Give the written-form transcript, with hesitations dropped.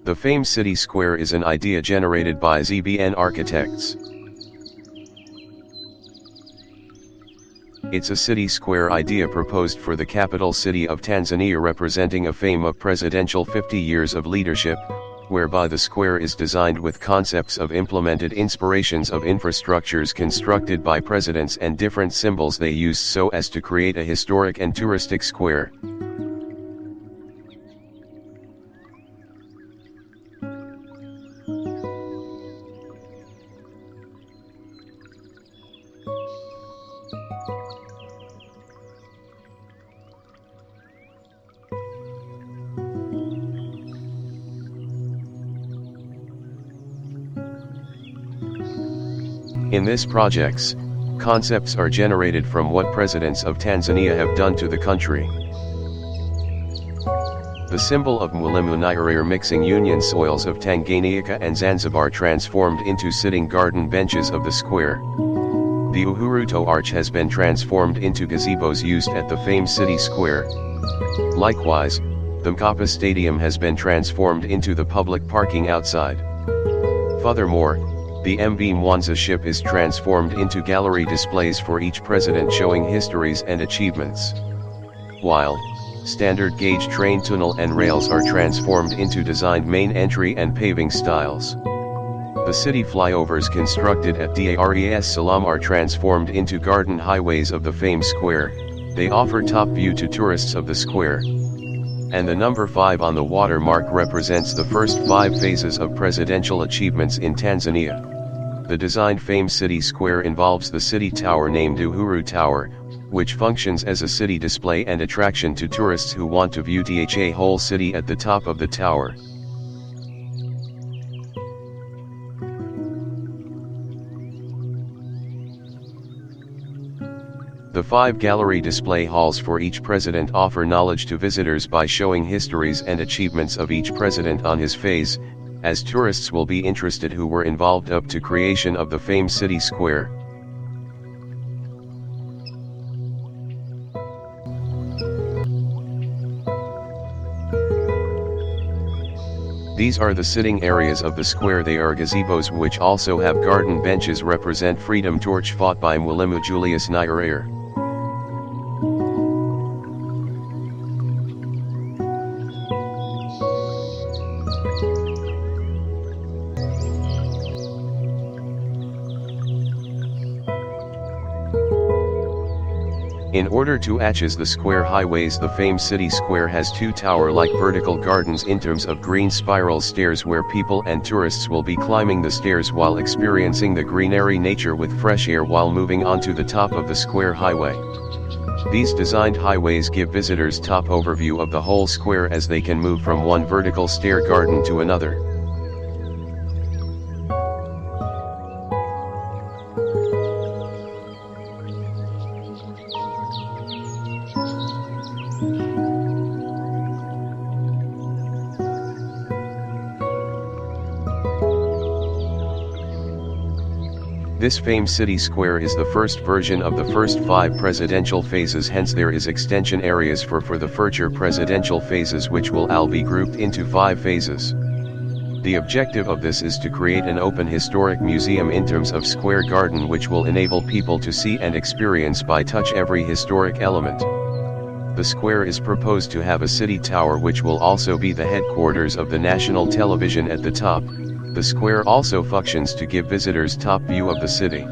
The famed city square is an idea generated by Zbn Architects. It's a city square idea proposed for the capital city of Tanzania, representing a fame of presidential 50 years of leadership, whereby the square is designed with concepts of implemented inspirations of infrastructures constructed by presidents and different symbols they used so as to create a historic and touristic square. In this projects, concepts are generated from what presidents of Tanzania have done to the country. The symbol of Mwl Nyerere mixing union soils of Tanganyika and Zanzibar transformed into sitting garden benches of the square. The Uhuru arch has been transformed into gazebos used at the famed city square. Likewise, the Mkapa stadium has been transformed into the public parking outside. Furthermore, the MV Mwanza ship is transformed into gallery displays for each president showing histories and achievements. While standard gauge train tunnel and rails are transformed into designed main entry and paving styles. The city flyovers constructed at Dar es Salaam are transformed into garden highways of the famed square. They offer top view to tourists of the square. And the number 5 on the watermark represents the first 5 phases of presidential achievements in Tanzania. The designed famed city square involves the city tower named Uhuru Tower, which functions as a city display and attraction to tourists who want to view the whole city at the top of the tower. The 5 gallery display halls for each president offer knowledge to visitors by showing histories and achievements of each president on his phase, as tourists will be interested who were involved up to creation of the famed city square. These are the sitting areas of the square. They are gazebos which also have garden benches represent freedom torch fought by Mwl Nyerere. In order to access the square highways, the famed city square has 2 tower-like vertical gardens in terms of green spiral stairs where people and tourists will be climbing the stairs while experiencing the greenery nature with fresh air while moving onto the top of the square highway. These designed highways give visitors top overview of the whole square as they can move from one vertical stair garden to another. This famed city square is the first version of the first 5 presidential phases, hence there is extension areas for the future presidential phases, which will all be grouped into 5 phases. The objective of this is to create an open historic museum in terms of square garden which will enable people to see and experience by touch every historic element. The square is proposed to have a city tower which will also be the headquarters of the national television at the top. The square also functions to give visitors top view of the city.